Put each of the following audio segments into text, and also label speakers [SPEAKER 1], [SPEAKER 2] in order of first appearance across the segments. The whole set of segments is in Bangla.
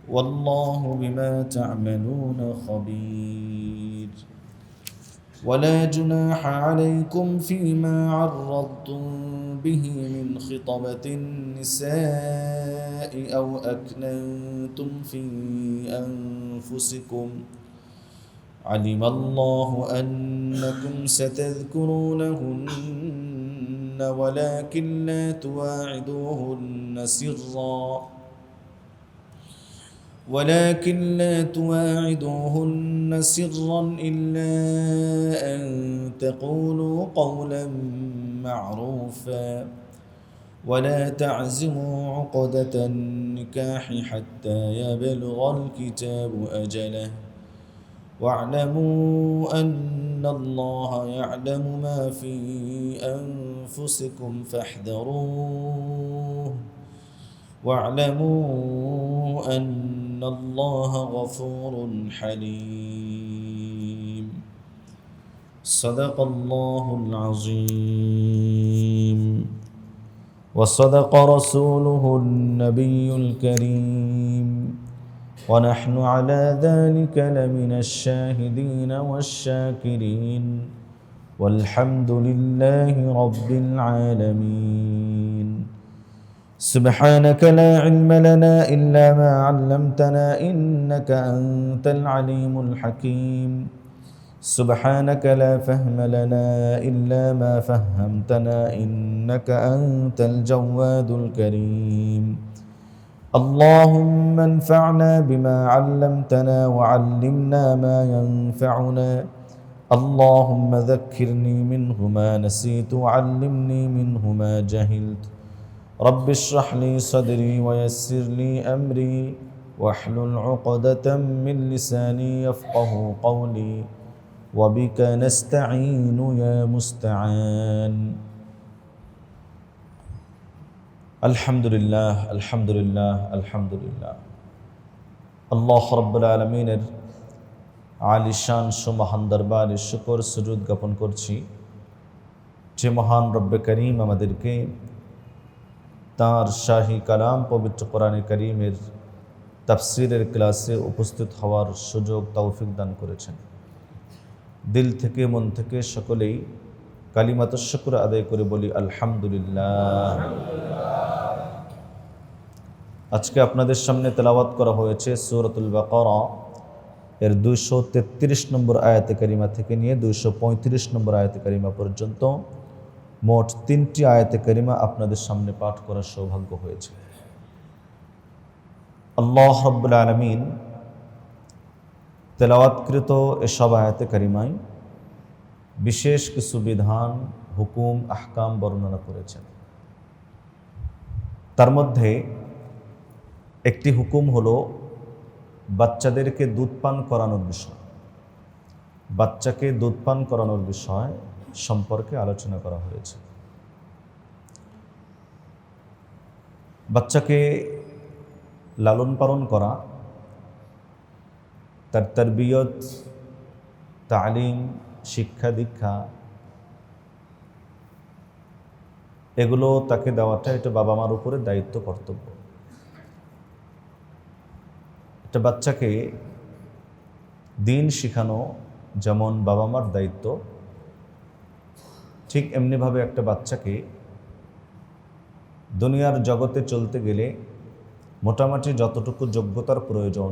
[SPEAKER 1] والله بما تعملون خبير. ولا جناح عليكم فيما عرضتم به من خطبة النساء أو أكننتم في أنفسكم. علم الله أنكم ستذكرونهن ولكن لا تواعدوهن سرا إلا أن تقولوا قولا معروفا. ولا تعزموا عقدة النكاح حتى يبلغ الكتاب أجله. واعلموا أن الله يعلم ما في أنفسكم فاحذروه. واعلموا أن الله غفور حليم. صدق الله العظيم وصدق رسوله النبي الكريم ونحن على ذلك لمن الشاهدين والشاكرين والحمد لله رب العالمين. سبحانك لا علم لنا إلا ما علمتنا إنك أنت العليم الحكيم. سبحانك لا فهم لنا إلا ما فهمتنا إنك أنت الجواد الكريم. اللهم انفعنا بما علمتنا وعلمنا ما ينفعنا. اللهم ذكرني منه ما نسيت وعلمني منه ما جهلت. رب اشرح لي صدري ويسر لي أمري واحلل عقدة من لساني يفقه قولي وبك نستعين يا مستعان. আলহামদুলিল্লাহ আলহামদুলিল্লাহ আলহামদুলিল্লাহ। আল্লাহ রাব্বুল আলামিনের আলিশান সুমহান দরবারে শুকর সুজুদ জ্ঞাপন করছি যে মহান রব্বে করিম আমাদেরকে তাঁর শাহী কালাম পবিত্র কোরআনে করিমের তাফসিরের ক্লাসে উপস্থিত হওয়ার সুযোগ তৌফিক দান করেছেন। দিল থেকে মন থেকে সকলেই কালিমাতুশ শুকর আদায় করে বলি আলহামদুলিল্লাহ। আজকে আপনাদের সামনে তেলাওয়াত করা হয়েছে সূরাতুল বাকারা এর 233 নম্বর আয়াতে কারিমা থেকে নিয়ে 235 নম্বর আয়াতে কারিমা পর্যন্ত মোট 3টি আয়াতে কারিমা আপনাদের সামনে পাঠ করার সৌভাগ্য হয়েছে। আল্লাহ রাব্বুল আলামিন তেলাওয়াতকৃত এসব আয়াতে কারিমায় বিশেষ কিছু বিধান, হুকুম, আহকাম বর্ণনা করেছেন। তার মধ্যে একটি হুকুম হলো বাচ্চাদেরকে দুধ পান করানোর বিষয়। বাচ্চাকে দুধ পান করানোর বিষয় সম্পর্কে আলোচনা করা হয়েছে। বাচ্চাকে লালন পালন করা, তার তারবিয়ত, তালিম, শিক্ষা দীক্ষা এগুলো তাকে দেওয়াটা এটা বাবা মার উপরে দায়িত্ব, কর্তব্য। একটা বাচ্চাকে দিন শিখানো যেমন বাবা মার দায়িত্ব, ঠিক এমনিভাবে একটা বাচ্চাকে দুনিয়ার জগতে চলতে গেলে মোটামুটি যতটুকু যোগ্যতার প্রয়োজন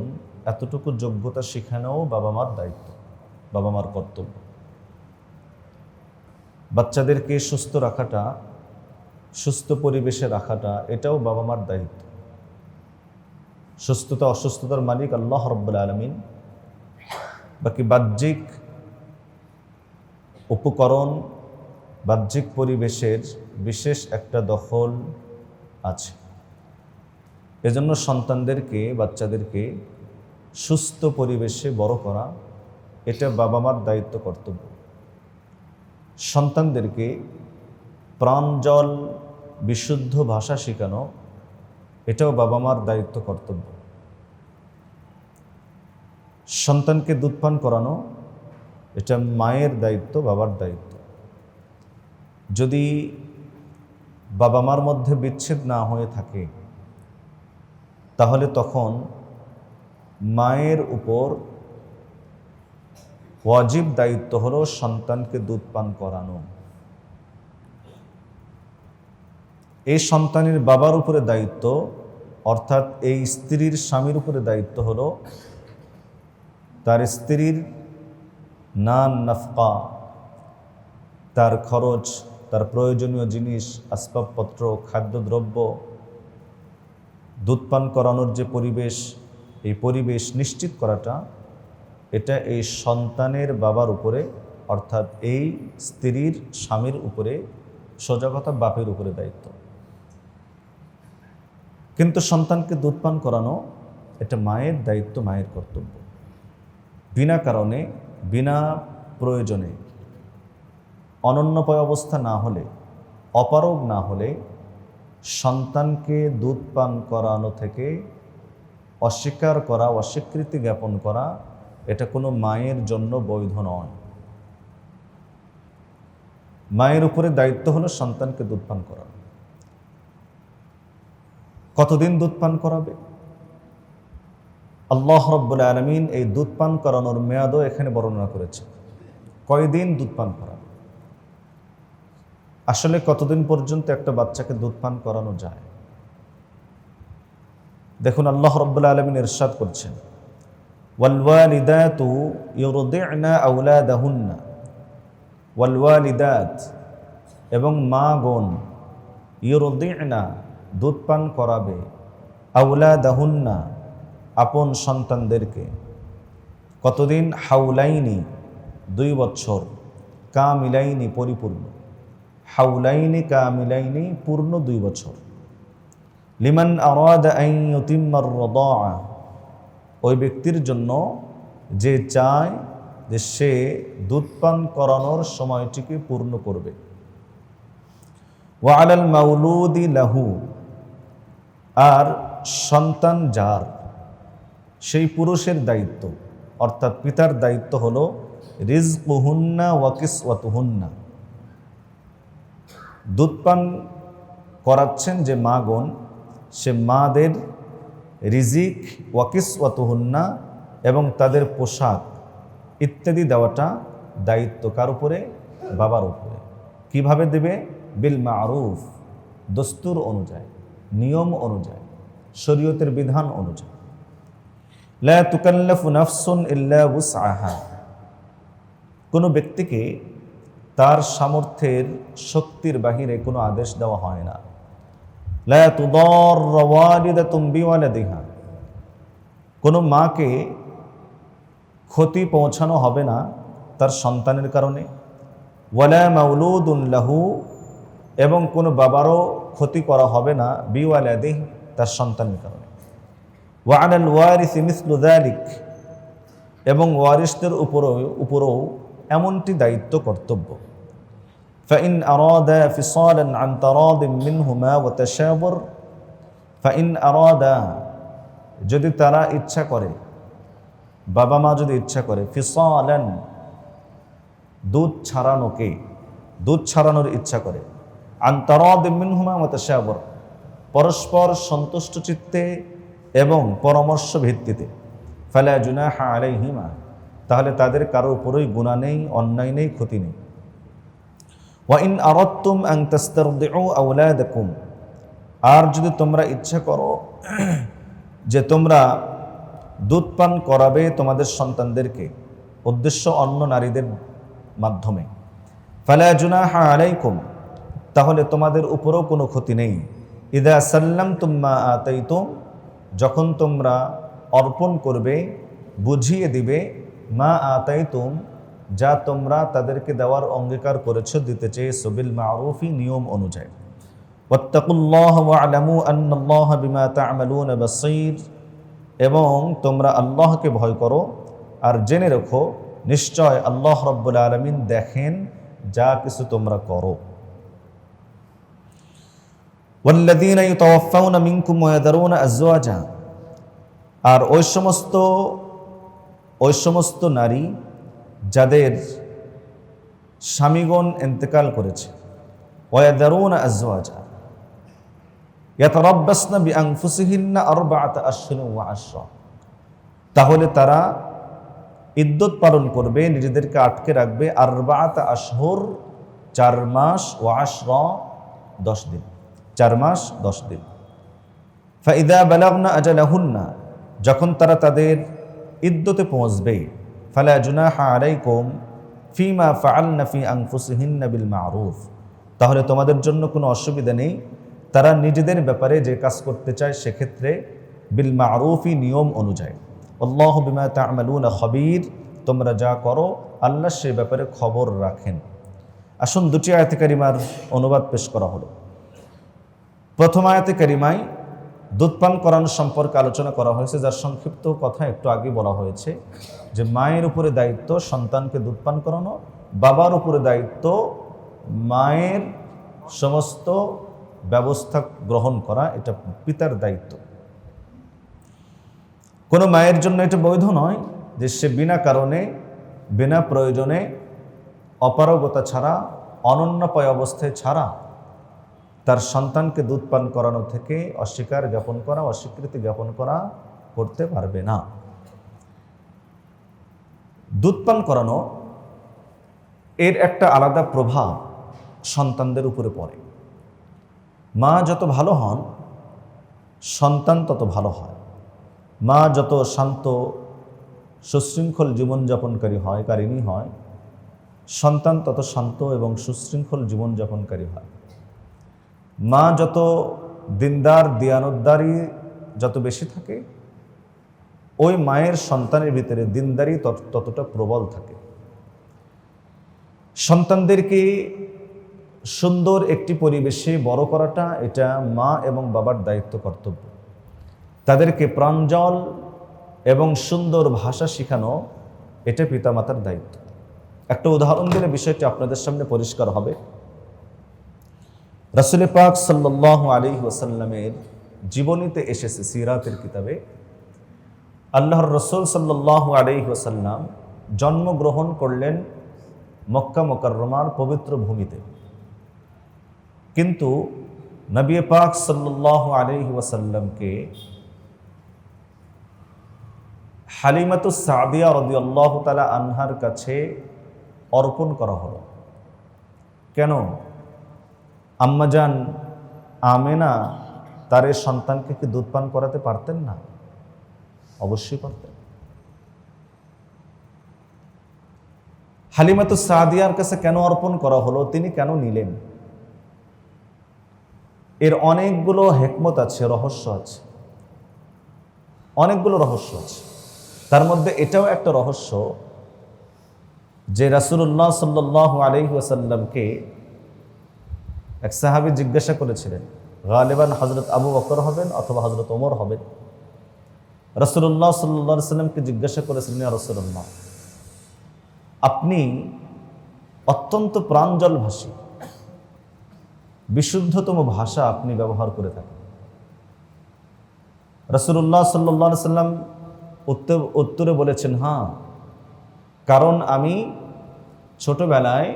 [SPEAKER 1] এতটুকু যোগ্যতা শেখানোও বাবা মার দায়িত্ব, বাবা মার কর্তব্য। বাচ্চাদেরকে সুস্থ রাখাটা, সুস্থ পরিবেশে রাখাটা এটাও বাবা মার দায়িত্ব। সুস্থতা অসুস্থতার মালিক আল্লাহ রাব্বুল আলামিন। বাকি বাহ্যিক উপকরণ, বাহ্যিক পরিবেশের বিশেষ একটা দখল আছে। এজন্য সন্তানদেরকে, বাচ্চাদেরকে সুস্থ পরিবেশে বড় করা এটা বাবা মার দায়িত্ব, কর্তব্য। সন্তানদেরকে প্রাঞ্জল বিশুদ্ধ ভাষা শেখানো এটাও বাবা মার দায়িত্ব, কর্তব্য। সন্তানকে দুধ পান করানো এটা মায়ের দায়িত্ব, বাবার দায়িত্ব। যদি বাবা মার মধ্যে বিচ্ছেদ না হয়ে থাকে তাহলে তখন মায়ের উপর ওয়াজিব দায়িত্ব হলো সন্তানকে দুধ পান করানো। এই সন্তানের বাবার উপরে দায়িত্ব, অর্থাৎ এই স্ত্রীর স্বামীর উপরে দায়িত্ব হলো তার স্ত্রীর নান নাফকা, তার খরচ, তার প্রয়োজনীয় জিনিস, আসবাবপত্র, খাদ্যদ্রব্য, দুধ পান করানোর যে পরিবেশ, এই পরিবেশ নিশ্চিত করাটা এটা এই সন্তানের বাবার উপরে, অর্থাৎ এই স্ত্রীর স্বামীর উপরে, সোজা কথা বাপের উপরে দায়িত্ব। কিন্তু সন্তানকে দুধ পান করানো এটা মায়ের দায়িত্ব, মায়ের কর্তব্য। বিনা কারণে, বিনা প্রয়োজনে, অনন্যপয় অবস্থা না হলে, অপারগ না হলে সন্তানকে দুধ পান করানো থেকে অস্বীকার করা, অস্বীকৃতি জ্ঞাপন করা এটা কোনো মায়ের জন্য বৈধ নয়। মায়ের উপরে দায়িত্ব হলো সন্তানকে দুধ পান করানো। কতদিন দুধ পান করাবে? আল্লাহ রাব্বুল আলামিন এই দুধ পান করানোর মেয়াদও এখানে বর্ণনা করেছে। কয়দিন দুধ পান করাবে? আসলে কতদিন পর্যন্ত একটা বাচ্চাকে দুধ পান করানো যায়? দেখুন, আল্লাহ রাব্বুল আলামিন ইরশাদ করছেন, ওয়াল ওয়ালিদাতু ইউরদি'না আওলাদাহুন্না, ওয়াল ওয়ালিদাত এবং মা গণ, ইউরদি'না দুধ পান করাবে, আওলাদাহুন্না আপন সন্তানদেরকে। কতদিন? হাউলাইনি 2 বছর, কামিলাইনি পরিপূর্ণ, হাউলাইনি কামিলাইনি পূর্ণ 2 বছর। লিমান আরাদা আন ইউতিম্মার রাদাআ, ওই ব্যক্তির জন্য যে চায় যে সে দুধ পান করানোর সময়টিকে পূর্ণ করবে। ওয়া আলাল মাউলুদি লাহু, আর সন্তান যার, সেই পুরুষের দায়িত্ব, অর্থাৎ পিতার দায়িত্ব হলো রিজকুহুন্না ওয়া কিসওয়াতুহুন্না। দুধ পান করাচ্ছেন যে মাগণ, সে মাদের রিজিক, ওয়া কিসওয়াতুহুন্না এবং তাদের পোশাক ইত্যাদি দেওয়াটা দায়িত্ব কার উপরে? বাবার উপরে। কিভাবে দেবে? বিল মারুফ, দস্তুর অনুযায়ী, নিয়ম অনুযায়ী, শরীয়তের বিধান অনুযায়ী। লা তুকাল্লাফু নাফসুন ইল্লা উসআহা, কোনো ব্যক্তিকে তার সামর্থ্যের শক্তির বাহিরে কোনো আদেশ দেওয়া হয় না। লা তুদাররা ওয়ালিদাতুন বিওয়ালাদিহা, কোনো মাকে ক্ষতি পৌঁছানো হবে না তার সন্তানের কারণে। ওয়ালা মাউলুদুন লাহু, এবং কোনো বাবারও ক্ষতি করা হবে না বিওয়ালাদিহ, তার সন্তানের কারণে। ওয়া আলাল ওয়ারিসি মিসলু যালিক, এবং ওয়ারিসদের উপরও এমনটি দায়িত্ব, কর্তব্য। ফাইন আরাদা ফিসালান আন তারাদিম মিনহুমা ওয়া তাশাবুর, ফাইন আরাদা যদি তারা ইচ্ছা করে, বাবা মা যদি ইচ্ছা করে, ফিসালান দুধ ছাড়ানোকে, দুধ ছাড়ানোর ইচ্ছা করে, আন তারাদিম মিনহুমা ওয়া তাশাবুর পরস্পর সন্তুষ্ট চিত্তে এবং পরামর্শ ভিত্তিতে, ফালা জুনাহা আলাইহিমা তাহলে তাদের কারো উপরই গুনাহ নেই, অন্যায় নেই, ক্ষতি নেই। ওয়া ইন আরাদতুম আন তাস্তারদিউ আওলাদাকুম, আর যদি তোমরা ইচ্ছা করো যে তোমরা দুধ পান করাবে তোমাদের সন্তানদেরকে, উদ্দেশ্য অন্য নারীদের মাধ্যমে, ফালা জুনাহা আলাইকুম তাহলে তোমাদের উপরও কোনো ক্ষতি নেই। ইদা সাল্লামতুম মা আতাইতুম, যখন তোমরা অর্পণ করবে, বুঝিয়ে দিবে, মা আতাইতুম যা তোমরা তাদেরকে দেওয়ার অঙ্গীকার করেছো, দিতে চেয়েছো, বিল মারুফি নিয়ম অনুযায়ী। ওয়াত্তাকুল্লাহ ওয়া'লামু আন্নাল্লাহা বিমা তা'মালুনা বাসীর, এবং তোমরা আল্লাহকে ভয় করো আর জেনে রেখো নিশ্চয় আল্লাহ রাব্বুল আলামিন দেখেন যা কিছু তোমরা করো। ওয়াল্লাযীনা ইউতাওয়াফাউনা মিনকুম ওয়া ইয়াযারুনা আযওয়াজা, আর ওই সমস্ত নারী যাদের স্বামীগণ ইন্তেকাল করেছে, ওয়া ইয়াযারুনা আযওয়াজা ইয়াতারাব্বাসনা বিআনফুসিহিন্না আরবাআতা আশহুরিন ওয়া আশরা, তাহলে তারা ইদ্যত পালন করবে, নিজেদেরকে আটকে রাখবে 4 আশহুর, 4 মাস, ও 10 দিন, 4 মাস 10 দিন। ফাইদা বালাগনা আজালাহুন্না, যখন তারা তাদের ইদ্যতে পৌঁছবে, ফালা জুনাহা আলাইকুম ফিমা ফাআলনা ফি আনফুসিহিন্না বিল মারুফ, তাহলে তোমাদের জন্য কোনো অসুবিধা নেই তারা নিজেদের ব্যাপারে যে কাজ করতে চায় সেক্ষেত্রে বিল মারুফি, নিয়ম অনুযায়ী। আল্লাহু বিমা তা'মালুনা খবীর, তোমরা যা করো আল্লাহ সে ব্যাপারে খবর রাখেন। আসুন দুটি আয়াতে কারিমার অনুবাদ পেশ করা হলো। প্রথম আয়াতে কারিমায় দুধ পান করানো সম্পর্কে আলোচনা করা হয়েছে, যার সংক্ষিপ্ত কথা একটু আগে বলা হয়েছে যে মায়ের উপরে দায়িত্ব সন্তানকে দুধ পান করানো, বাবার উপরে দায়িত্ব মায়ের সমস্ত ব্যবস্থা গ্রহণ করা, এটা পিতার দায়িত্ব। কোনো মায়ের জন্য এটা বৈধ নয় যে সে বিনা কারণে, বিনা প্রয়োজনে, অপারগতা ছাড়া, অনন্যপায় অবস্থায় ছাড়া তার সন্তানকে দুধ পান করানো থেকে অস্বীকার জ্ঞাপন করা, অস্বীকৃতি জ্ঞাপন করা করতে পারবে না। দুধ পান করানো এর একটা আলাদা প্রভাব সন্তানদের উপরে পড়ে। মা যত ভালো হন সন্তান তত ভালো হয়। মা যত শান্ত সুশৃঙ্খল জীবনযাপনকারী হয়, কারিণী হয়, সন্তান তত শান্ত এবং সুশৃঙ্খল জীবনযাপনকারী হয়। মা যত দিনদার, দিয়ানতদারি যত বেশি থাকে, ওই মায়ের সন্তানের ভিতরে দিনদারি ততটা প্রবল থাকে। সন্তানদেরকে সুন্দর একটি পরিবেশে বড় করাটা এটা মা এবং বাবার দায়িত্ব, কর্তব্য। তাদেরকে প্রাঞ্জল এবং সুন্দর ভাষা শেখানো এটা পিতামাতার দায়িত্ব। একটা উদাহরণ দিলে বিষয়টি আপনাদের সামনে পরিষ্কার হবে। রাসূল পাক সাল্লাল্লাহু আলাইহি ওয়াসাল্লামের জীবনীতে এসেছে, সিরাতের কিতাবে, আল্লাহর রাসূল সাল্লাল্লাহু আলাইহি ওয়াসাল্লাম জন্মগ্রহণ করলেন মক্কা মুকাররমার পবিত্র ভূমিতে, কিন্তু নবী পাক সাল্লাল্লাহু আলাইহি ওয়াসাল্লামকে হালিমাতুস সাদিয়া রাদিয়াল্লাহু তাআলা আনহার কাছে অর্পণ করা হলো। কেন? আম্মাজান আমেনা তার সন্তানকে কি দুধ পান করাতে পারতেন না? অবশ্যই পারতেন। হালিমাতুস সাদিয়ার কাছে কেন অর্পণ করা হলো, তিনি কেন নিলেন? এর অনেকগুলো হিকমত আছে, রহস্য আছে, অনেকগুলো রহস্য আছে। তার মধ্যে এটাও একটা রহস্য যে রাসূলুল্লাহ সাল্লাল্লাহু আলাইহি ওয়াসাল্লামকে এক সাহাবী জিজ্ঞাসা করেছিলেন, গালিবান হযরত আবু বকর হবেন অথবা হযরত ওমর হবেন। রাসূলুল্লাহ সাল্লাল্লাহু আলাইহি ওয়াসাল্লামকে জিজ্ঞাসা করেছিলেন, ইয়া রাসূলুল্লাহ, আপনি অত্যন্ত প্রাঞ্জল ভাষী, বিশুদ্ধতম ভাষা আপনি ব্যবহার করে থাকেন। রাসূলুল্লাহ সাল্লাল্লাহু আলাইহি ওয়াসাল্লাম উত্তরে বলেছেন, হ্যাঁ, কারণ আমি ছোটবেলায়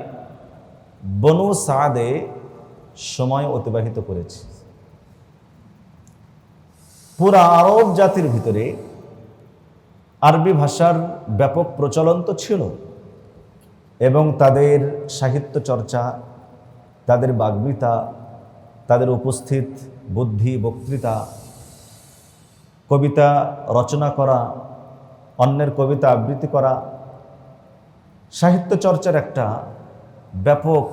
[SPEAKER 1] বনু সাদে সময় অতিবাহিত করেছি। পুরা আরব জাতির ভিতরে আরবি ভাষার ব্যাপক প্রচলন তো ছিল, এবং তাদের সাহিত্য চর্চা, তাদের বাগ্মিতা, তাদের উপস্থিত বুদ্ধি, বক্তৃতা, কবিতা রচনা করা, অন্যের কবিতা আবৃত্তি করা, সাহিত্য চর্চার একটা ব্যাপক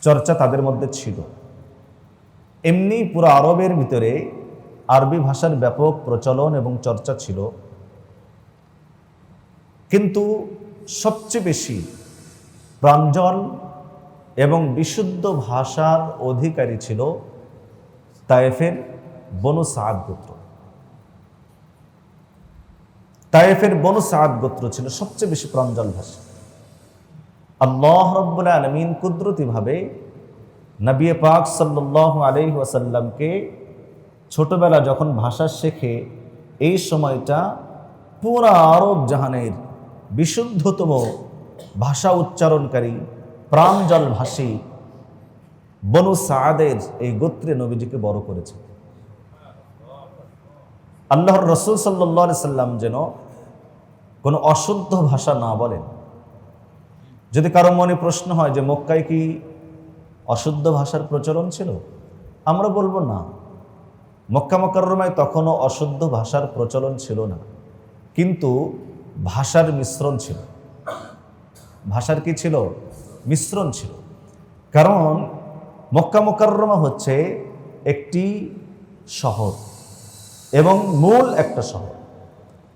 [SPEAKER 1] চর্চা তাদের মধ্যে ছিল। এমনি পুরো আরবের ভিতরে আরবি ভাষার ব্যাপক প্রচলন এবং চর্চা ছিল, কিন্তু সবচেয়ে বেশি প্রাঞ্জল এবং বিশুদ্ধ ভাষার অধিকারী ছিল তায়েফের বনু সাদ গোত্র। তায়েফের বনু সাদ গোত্র ছিল সবচেয়ে বেশি প্রাঞ্জল ভাষা। আল্লাহ রাব্বুল আলামিন কুদরতিভাবে নবী পাক সাল্লাল্লাহু আলাইহি ওয়াসাল্লামকে ছোটবেলা যখন ভাষা শেখে, এই সময়টা পুরা আরব জাহানের বিশুদ্ধতম ভাষা উচ্চারণকারী প্রাঞ্জল ভাষী বনু সাদের এই গোত্রে নবীজিকে বড় করেছে। আল্লাহর রসুল সাল্লাল্লাহু আলাইহি সাল্লাম যেন কোনো অশুদ্ধ ভাষা না বলেন। যদি কারো মনে প্রশ্ন হয় যে মক্কায় কি অশুদ্ধ ভাষার প্রচলন ছিল, আমরা বলবো না, মক্কা মুকাররমায় তখনও অশুদ্ধ ভাষার প্রচলন ছিল না, কিন্তু ভাষার মিশ্রণ ছিল। ভাষার কি ছিল? মিশ্রণ ছিল। কারণ মক্কা মুকাররমা হচ্ছে একটি শহর এবং মূল একটা শহর,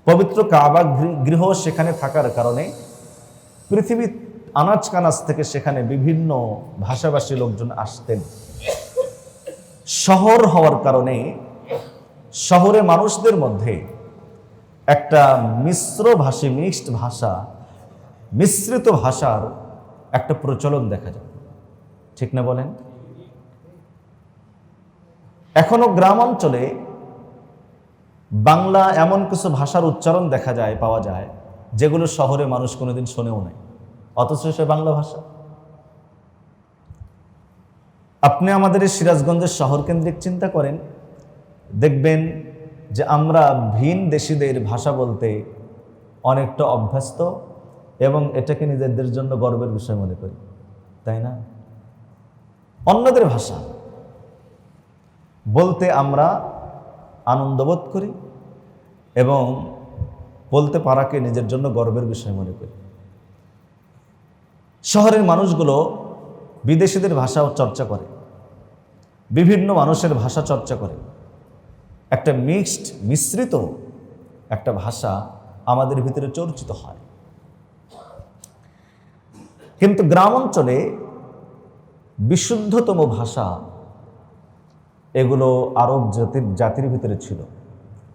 [SPEAKER 1] পবিত্র কাবা গৃহ সেখানে থাকার কারণে পৃথিবীর আনাচ কানাচ থেকে সেখানে বিভিন্ন ভাষাভাষী লোকজন আসতেন। শহর হওয়ার কারণে শহরে মানুষদের মধ্যে একটা মিশ্রিত ভাষার একটা প্রচলন দেখা যায়, ঠিক না বলেন? এখনো গ্রাম অঞ্চলে বাংলা এমন কিছু ভাষার উচ্চারণ পাওয়া যায় যেগুলো শহরে মানুষ কোনোদিন শোনেও নাই, অথচ সে বাংলা ভাষা। আপনি আমাদের এই সিরাজগঞ্জের শহর কেন্দ্রিক চিন্তা করেন, দেখবেন যে আমরা ভিন দেশীদের ভাষা বলতে অনেকটা অভ্যস্ত এবং এটাকে নিজেদের জন্য গর্বের বিষয় মনে করি, তাই না? অন্যদের ভাষা বলতে আমরা আনন্দবোধ করি এবং বলতে পারাকে নিজের জন্য গর্বের বিষয় মনে করি। শহরের মানুষগুলো বিদেশিদের ভাষাও চর্চা করে, বিভিন্ন মানুষের ভাষা চর্চা করে, একটা মিশ্রিত একটা ভাষা আমাদের ভিতরে চর্চিত হয়। কিন্তু গ্রাম অঞ্চলে বিশুদ্ধতম ভাষা এগুলো আরব জাতির ভিতরে ছিল।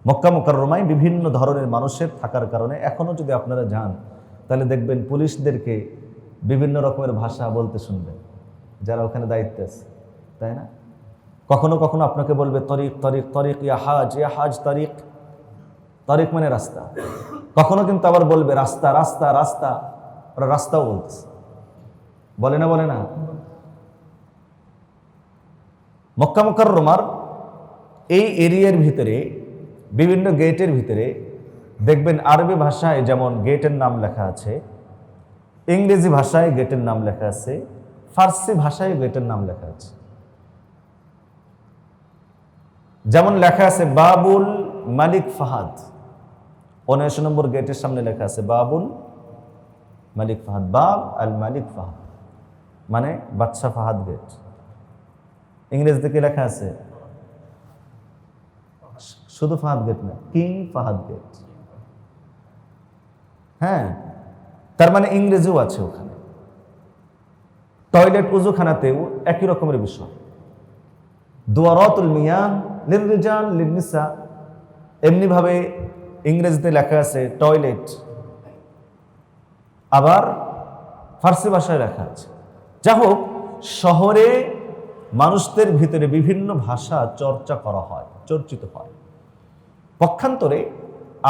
[SPEAKER 1] মক্কা মুকাররমায় বিভিন্ন ধরনের মানুষের থাকার কারণে এখনো যদি আপনারা যান তাহলে দেখবেন পুলিশদেরকে বিভিন্ন রকমের ভাষা বলতে শুনবেন যারা ওখানে দায়িত্বে আছে, তাই না? কখনো কখনো আপনাকে বলবে তরিক তরিক তরিক, ইয়া হাজ তরিক, তরিক মানে রাস্তা। কখনো কিন্তু আবার বলবে রাস্তা রাস্তা রাস্তা, ওরা রাস্তাও বলতেছে, বলে না? মক্কা মুকাররমার এই এরিয়ার ভিতরে বিভিন্ন গেটের ভিতরে দেখবেন আরবি ভাষায় যেমন গেটের নাম লেখা আছে, ইংরেজি ভাষায় গেটের নাম লেখা আছে, ফার্সি ভাষায় গেটের নাম লেখা আছে। যেমন লেখা আছে বাবুল মালিক ফাহাদ, 79 নম্বর গেটের সামনে লেখা আছে বাবুল মালিক ফাহাদ, বাব আল মালিক ফাহাদ মানে বাদশাহ ফাহাদ গেট। ইংরেজিতে কি লেখা আছে? শুধু ফাহাদ গেট না, কিং ফাহাদ গেট। হ্যাঁ, তার মানে ইংরেজিও আছে ওখানে। টয়লেট উজুখানাতেও একই রকমের বিষয়, দুয়ারাতুল মিয়াহ লিররিজাল লিন্নিসা, এমনি ভাবে ইংরেজিতে লেখা আছে টয়লেট, আবার ফার্সি ভাষায় লেখা আছে। যা হোক, শহরে মানুষদের ভিতরে বিভিন্ন ভাষা চর্চিত হয়। পক্ষান্তরে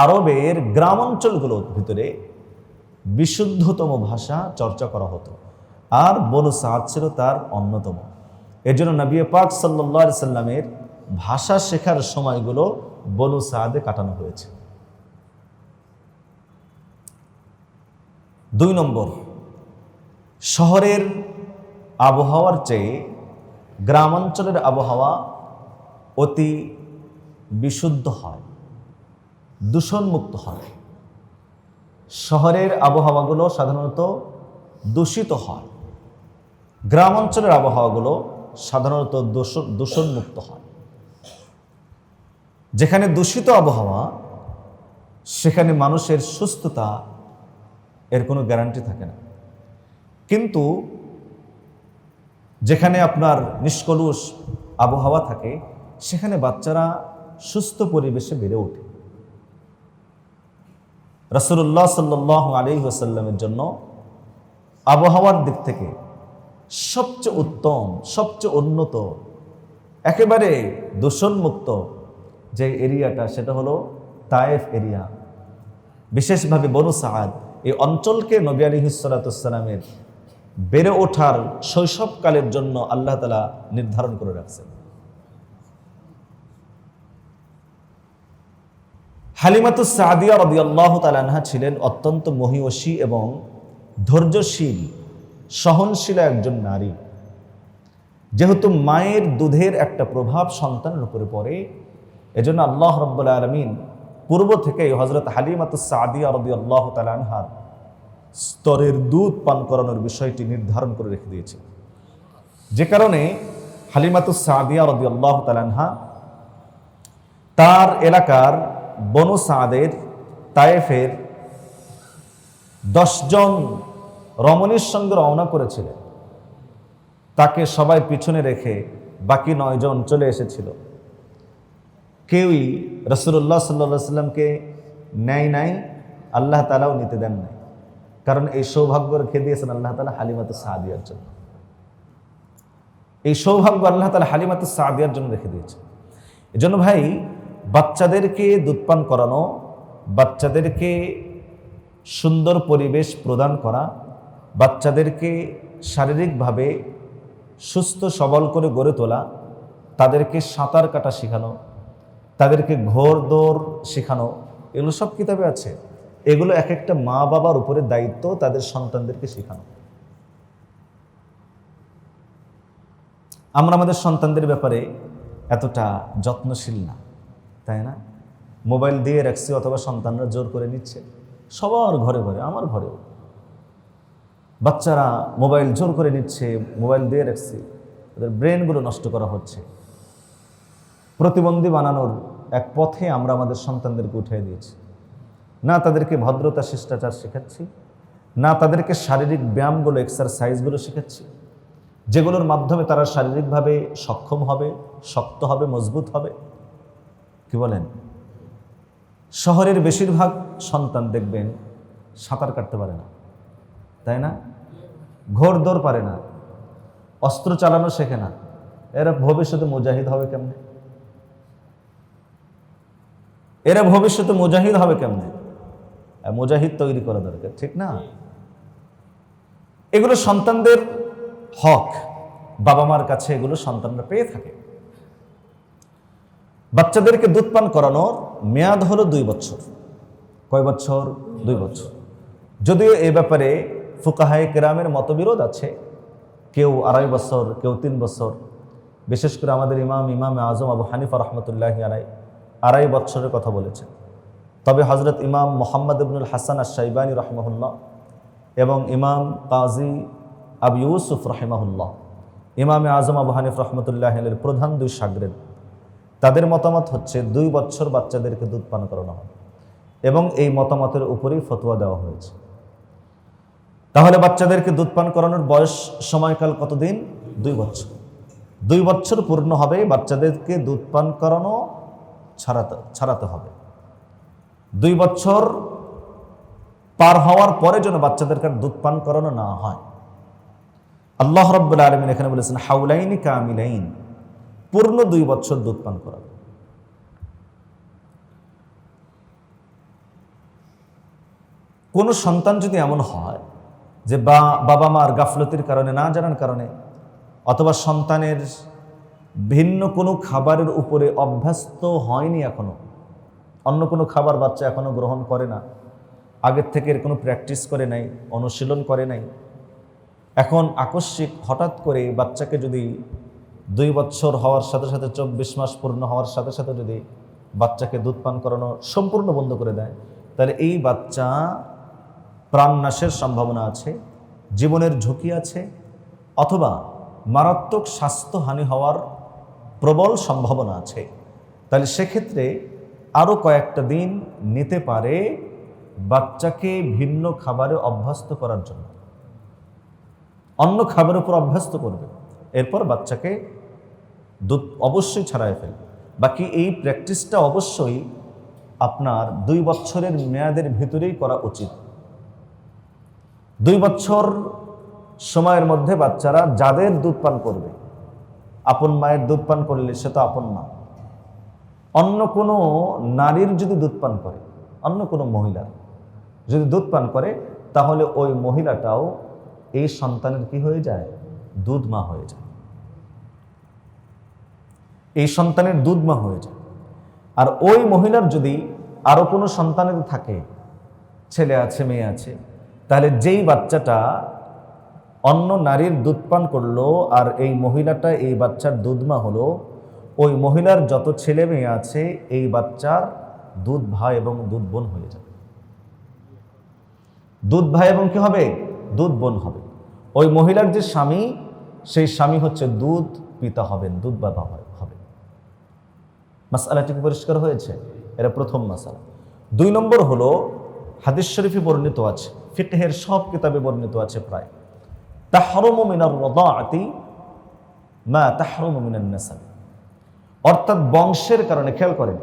[SPEAKER 1] আরবের গ্রামাঞ্চলগুলোর ভিতরে বিশুদ্ধতম ভাষা চর্চা করা হতো, আর বনু সাদ ছিল তার অন্যতম। এর জন্য নবী পাক সাল্লাল্লাহু আলাইহি সাল্লামের ভাষা শেখার সময়গুলো বনু সাদে কাটানো হয়েছে। 2 নম্বর, শহরের আবহাওয়ার চেয়ে গ্রামাঞ্চলের আবহাওয়া অতি বিশুদ্ধ হয়, দূষণমুক্ত হয়। শহরের আবহাওয়াগুলো সাধারণত দূষিত হয়, গ্রামাঞ্চলের আবহাওয়াগুলো সাধারণত দূষণমুক্ত হয়। যেখানে দূষিত আবহাওয়া সেখানে মানুষের সুস্থতা এর কোনো গ্যারান্টি থাকে না, কিন্তু যেখানে আপনার নিষ্কলুষ আবহাওয়া থাকে সেখানে বাচ্চারা সুস্থ পরিবেশে বেড়ে ওঠে। রাসূলুল্লাহ সাল্লাল্লাহু আলাইহি ওয়াসাল্লামের জন্য আবহাওয়ার দিক থেকে সবচেয়ে উত্তম, সবচেয়ে উন্নত, একেবারে দূষণমুক্ত যে এরিয়াটা সেটা হলো তায়েফ এরিয়া, বিশেষভাবে বনু সাদ। এই অঞ্চলকে নবী আলাইহিস সালাতু ওয়াস সালামের বেড়ে ওঠার শৈশবকালের জন্য আল্লাহ তাআলা নির্ধারণ করে রাখছেন। হালিমাতুস সাদিয়া রাদিয়াল্লাহু তাআলা আনহা ছিলেন অত্যন্ত মহিয়সী এবং ধৈর্যশীল, সহনশীল একজন নারী। যেহেতু মায়ের দুধের একটা প্রভাব সন্তানের উপরে পড়ে, এজন্য আল্লাহ রাব্বুল আলামিন পূর্ব থেকেই হযরত হালিমাতুস সাদিয়া রাদিয়াল্লাহু তাআলা আনহার স্তরের দুধ পান করানোর বিষয়টি নির্ধারণ করে রেখে দিয়েছে। যে কারণে হালিমাতুস সাদিয়া রাদিয়াল্লাহু তাআলা আনহা তার এলাকার বনু সাদের তায়েফের 10 জন রমণীর সঙ্গে রওনা করেছিলেন। তাকে সবাই পিছনে রেখে বাকি 9 জন চলে এসেছিল। কেউই রাসূলুল্লাহ সাল্লাল্লাহু আলাইহি ওয়াসাল্লামকে নেয় নাই, আল্লাহ তাআলাও নিতে দেন নাই। কারণ এই সৌভাগ্য রেখে দিয়েছেন আল্লাহ তাআলা হালিমাতুস সাদিয়ার জন্য। এই সৌভাগ্য আল্লাহ তাআলা হালিমাতুস সাদিয়ার জন্য রেখে দিয়েছে। এজন্য ভাই, বাচ্চাদেরকে দুধপান করানো, বাচ্চাদেরকে সুন্দর পরিবেশ প্রদান করা, বাচ্চাদেরকে শারীরিকভাবে সুস্থ সবল করে গড়ে তোলা, তাদেরকে সাঁতার কাটা শেখানো, তাদেরকে ঘোড় দৌড় শেখানো, এগুলো সব কিতাবে আছে। এগুলো এক একটা মা বাবার উপরে দায়িত্ব তাদের সন্তানদেরকে শেখানো। আমরা আমাদের সন্তানদের ব্যাপারে এতটা যত্নশীল না, তাই না? মোবাইল দিয়ে রাখছি অথবা সন্তানরা জোর করে নিচ্ছে। সবার ঘরে ঘরে, আমার ঘরেও বাচ্চারা মোবাইল জোর করে নিচ্ছে, মোবাইল দিয়ে রাখছি, ওদের ব্রেনগুলো নষ্ট করা হচ্ছে। প্রতিবন্ধী বানানোর এক পথে আমরা আমাদের সন্তানদেরকে উঠিয়ে দিয়েছি। না তাদেরকে ভদ্রতা শিষ্টাচার শেখাচ্ছি, না তাদেরকে শারীরিক ব্যায়ামগুলো, এক্সারসাইজগুলো শেখাচ্ছি, যেগুলোর মাধ্যমে তারা শারীরিকভাবে সক্ষম হবে, শক্ত হবে, মজবুত হবে। কি বলেন? শহরের বেশিরভাগ সন্তান দেখবেন সাঁতার কাটতে পারে না, তাই না? ঘোড় দৌড় পারে না, অস্ত্র চালানো শেখে না। এরা ভবিষ্যতে মুজাহিদ হবে কেমনে? এরা ভবিষ্যতে মুজাহিদ হবে কেমনে? মুজাহিদ তৈরি করা দরকার, ঠিক না? এগুলো সন্তানদের হক, বাবা মার কাছে এগুলো সন্তানরা পেয়ে থাকে। বাচ্চাদেরকে দুধ পান করানোর মেয়াদ হলো 2 বছর। কয় বছর? 2 বছর। যদিও এ ব্যাপারে ফুকাহায়ে কেরামের মতবিরোধ আছে। কেউ 2.5 বছর, কেউ 3 বছর। বিশেষ করে আমাদের ইমাম আজম আবু হানিফা রহমতুল্লাহি আলাইহি 2.5 বছরের কথা বলেছেন। তবে হযরত ইমাম মুহাম্মদ ইবনুল হাসান আশ-শাইবানী রাহিমাহুল্লাহ এবং ইমাম কাজী আবু ইউসুফ রাহিমাহুল্লাহ, ইমামে আজম আবু হানিফা রহমতুল্লাহি আলাইহির প্রধান 2 শাগরেদ, তাদের মতামত হচ্ছে 2 বছর বাচ্চাদেরকে দুধ পান করানো হবে এবং এই মতামতের উপরেই ফতোয়া দেওয়া হয়েছে। তাহলে বাচ্চাদেরকে দুধ পান করানোর বয়স সময়কাল কতদিন? 2 বছর। 2 বছর পূর্ণ হবে, বাচ্চাদেরকে দুধ পান করানো ছাড়াতে হবে। 2 বছর পার হওয়ার পরে যেন বাচ্চাদেরকে দুধ পান করানো না হয়। আল্লাহ রাব্বুল আলামিন এখানে বলেছেন হাউলাইনি কামিলাইন, পূর্ণ 2 বছর দুধ পান করাবে। কোন সন্তান যদি এমন হয় যে বাবা মার গাফলতির কারণে, না জানার কারণে, অথবা সন্তানের ভিন্ন কোনো খাবারের উপরে অভ্যস্ত হয়নি, এখনো অন্য কোনো খাবার বাচ্চা এখনো গ্রহণ করে না, আগের থেকে এর কোনো প্র্যাকটিস করে নাই, অনুশীলন করে নাই, এখন আকস্মিক হঠাৎ করে বাচ্চাকে যদি 2 বছর হওয়ার সাথে সাথে 24 মাস পূর্ণ হওয়ার সাথে সাথে যদি বাচ্চাকে দুধ পান করানো সম্পূর্ণ বন্ধ করে দেয়, তাহলে এই বাচ্চা প্রাণনাশের সম্ভাবনা আছে, জীবনের ঝুঁকি আছে, অথবা মারাত্মক স্বাস্থ্যহানি হওয়ার প্রবল সম্ভাবনা আছে। তাহলে সেক্ষেত্রে আরও কয়েকটা দিন নিতে পারে বাচ্চাকে ভিন্ন খাবারে অভ্যস্ত করার জন্য, অন্য খাবারের উপর অভ্যস্ত করবে, এরপর বাচ্চাকে দুধ অবশ্যই ছাড়াই ফেলবে। বাকি এই প্র্যাকটিসটা অবশ্যই আপনার 2 বছরের মেয়াদের ভিতরেই করা উচিত। 2 বছর সময়ের মধ্যে বাচ্চারা যাদের দুধ পান করবে, আপন মায়ের দুধ পান করলে সে তো আপন মা, অন্য কোনো নারীর যদি দুধ পান করে, অন্য কোনো মহিলার যদি দুধ পান করে, তাহলে ওই মহিলাটাও এই সন্তানের কি হয়ে যায়? দুধ মা হয়ে যায়। এই সন্তানের দুধ মা হয়ে যায়। আর ওই মহিলার যদি আরো কোনো সন্তান যদি থাকে, ছেলে আছে মেয়ে আছে, তাহলে যেই বাচ্চাটা অন্য নারীর দুধ পান করলো আর এই মহিলাটা এই বাচ্চার দুধমা হলো, ওই মহিলার যত ছেলে মেয়ে আছে এই বাচ্চার দুধ ভাই এবং দুধ বোন হয়ে যাবে। দুধ ভাই এবং কি হবে? দুধ বোন হবে। ওই মহিলার যে স্বামী, সেই স্বামী হচ্ছে দুধ পিতা হবেন, দুধ বাবা হবে। মাসআলাটি পরিষ্কার হয়েছে? এটা প্রথম মাসআলা। 2 নম্বর হলো, হাদিস শরীফে বর্ণিত আছে, ফিকহের সব কিতাবে বর্ণিত আছে প্রায়, তাহরুমু মিনার রাদাআতি মা তাহরুমু মিনান নাসাব। অর্থাৎ বংশের কারণে, খেয়াল করেন,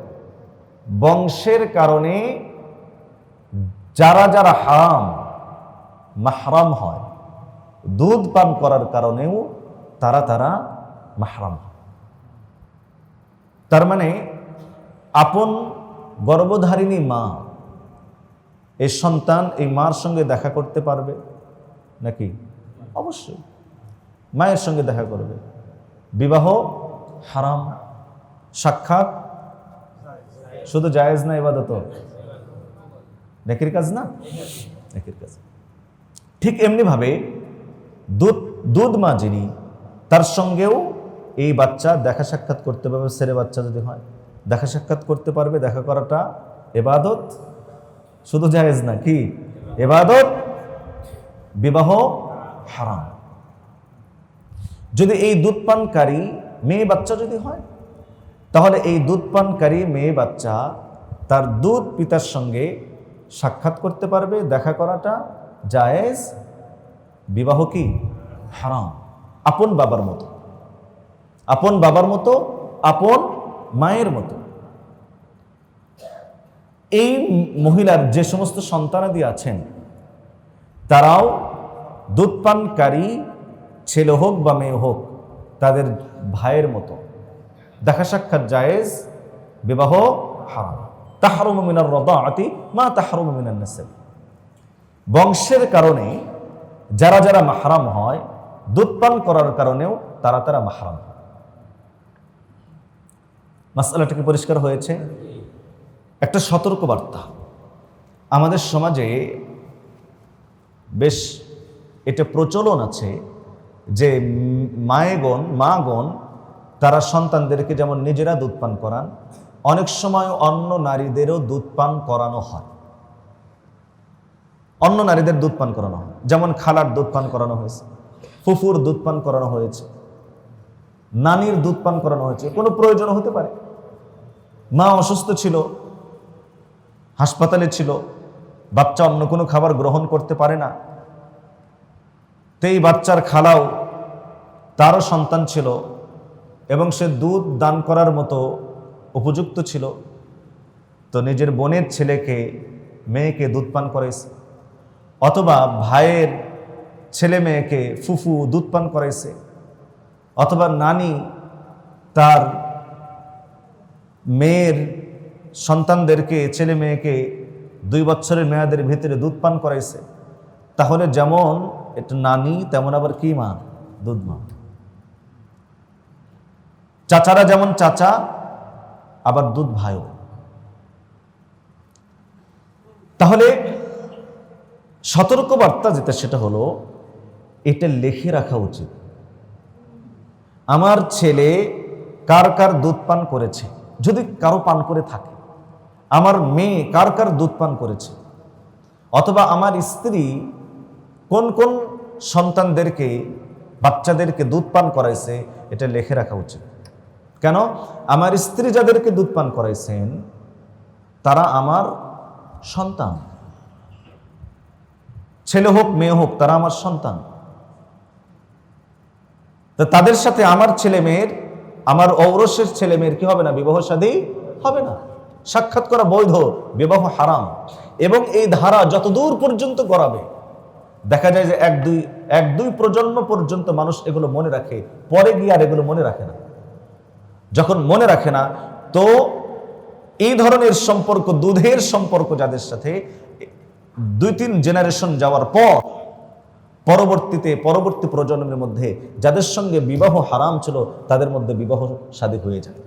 [SPEAKER 1] বংশের কারণে যারা যারা হারাম মাহরাম হয়, দুধ পান করার কারণেও তারা মাহরাম হয়। তার মানে আপন গর্ভধারিণী মা, এই সন্তান এই মার সঙ্গে দেখা করতে পারবে নাকি? অবশ্যই মায়ের সঙ্গে দেখা করবে। বিবাহ হারাম, সাক্ষাৎ শুধু জায়েজ না, ইবাদত নেকির কাজ না, নেকির কাজ। ঠিক এমনি ভাবে দুধ মা যিনি, তার সঙ্গেও এই বাচ্চা দেখা সাক্ষাৎ করতে পারবে। ছেলে বাচ্চা যদি হয় দেখা সাক্ষাৎ করতে পারবে। দেখা করাটা ইবাদত, শুধু জায়েজ না, কি ইবাদত। বিবাহ হারাম। যদি এই দুধ পানকারী মেয়ে বাচ্চা যদি হয়, তাহলে এই দুধ পানকারী মেয়ে বাচ্চা তার দুধ পিতার সঙ্গে সাক্ষাৎ করতে পারবে। দেখা করাটা জায়েজ, বিবাহ কি হারাম। আপন বাবার মতো, আপন বাবার মতো, আপন মায়ের মতো। এই মহিলার যে সমস্ত সন্তানাদি আছেন, তারাও দুধ পানকারী ছেলে হোক বা মেয়ে হোক, তাদের ভাইয়ের মতো। দেখা সাক্ষাৎ জায়েজ, বিবাহ হারাম। তাহরুমু মিনার রাদাআতি মা তাহরুমু মিনান নাসাব। বংশের কারণে যারা যারা মাহরাম হয়, দুধ পান করার কারণেও তারা মাহরাম হয়। মাসআলাটা কি পরিষ্কার হয়েছে? একটা সতর্ক বার্তা। আমাদের সমাজে বেশ এটা প্রচলন আছে যে মাগণ তারা সন্তানদেরকে যেমন নিজেরা দুধ পান করান, অনেক সময় অন্য নারীদেরও দুধ পান করানো হয়। অন্য নারীদের দুধ পান করানো হয়, যেমন খালার দুধ পান করানো হয়েছে, ফুফুর দুধ পান করানো হয়েছে, নানির দুধ পান করানো হয়েছে। কোনো প্রয়োজন হতে পারে, মা অসুস্থ ছিল, হাসপাতালে ছিল, বাচ্চা অন্য কোনো খাবার গ্রহণ করতে পারে না, তো এই বাচ্চার খালাও তারও সন্তান ছিল এবং সে দুধ দান করার মতো উপযুক্ত ছিল, তো নিজের বোনের ছেলেকে মেয়েকে দুধ পান করাইছে, অথবা ভাইয়ের ছেলে মেয়েকে ফুফু দুধ পান করাইছে, অথবা নানি তার মেয়ের সন্তানদেরকে, ছেলে মেয়েকে 2 বছরের মেয়াদের ভিতরে দুধ পান করাইছে। তাহলে যেমন এটা নানি, তেমন আবার কি মা? দুধ মা। চাচারা যেমন চাচা, আবার দুধ ভাইও। তাহলে সতর্কবার্তা যেটা, সেটা হলো এটা লিখে রাখা উচিত। আমার ছেলে কার কার দুধ পান করেছে, যদি কারো পান করে থাকে, আমার মেয়ে কার কার দুধ পান করেছে, অথবা আমার স্ত্রী কোন কোন সন্তানদেরকে, বাচ্চাদেরকে দুধ পান করাইছে, এটা লিখে রাখা উচিত। কেন? আমার স্ত্রী যাদেরকে দুধ পান করাইছেন তারা আমার সন্তান, ছেলে হোক মেয়ে হোক, তারা আমার সন্তান। তো তাদের সাথে আমার ছেলে মেয়ের, আমার ঔরসের ছেলে মেয়ের কি হবে না? বিবাহ শাদী হবে না। সাক্ষাৎ করা বৈধ, বিবাহ হারাম। এবং এই ধারা যতদূর পর্যন্ত গড়াবে, দেখা যায় যে এক দুই প্রজন্ম পর্যন্ত মানুষ এগুলো মনে রাখে, পরে গিয়ে আর এগুলো মনে রাখে না। যখন মনে রাখে না, তো এই ধরনের সম্পর্ক, দুধের সম্পর্ক যাদের সাথে 2-3 জেনারেশন যাওয়ার পর পরবর্তী প্রজন্মের মধ্যে যাদের সঙ্গে বিবাহ হারাম ছিল, তাদের মধ্যে বিবাহ শাদী হয়ে যায়।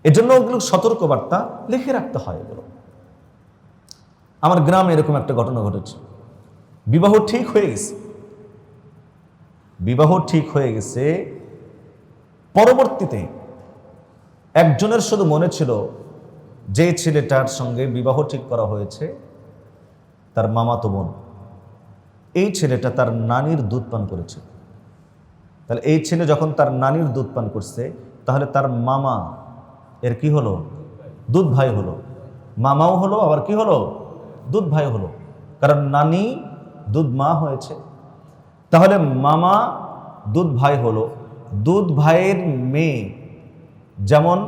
[SPEAKER 1] এজন্য ওগুলো সতর্কবার্তা লিখে রাখতে হয়। এগুলো আমার গ্রামে এরকম একটা ঘটনা ঘটেছে। বিবাহ ঠিক হয়ে গেছে, পরবর্তীতে একজনের শুধু মনে ছিল যে ছেলেটার সঙ্গে বিবাহ ঠিক করা হয়েছে তার মামাতো বোন, এই ছেলেটা তার নানির দুধ পান করেছে। তাহলে এই ছেলে যখন তার নানির দুধ পান করছে, তাহলে তার মামা এর কি হলো? দুধ ভাই হলো। মামাও হলো, আবার কি হলো? দুধ ভাই হলো, কারণ নানি দুধ মা হয়েছে। তাহলে মামা দুধ ভাই হলো। দুধ ভাইয়ের মেয়ে যেমন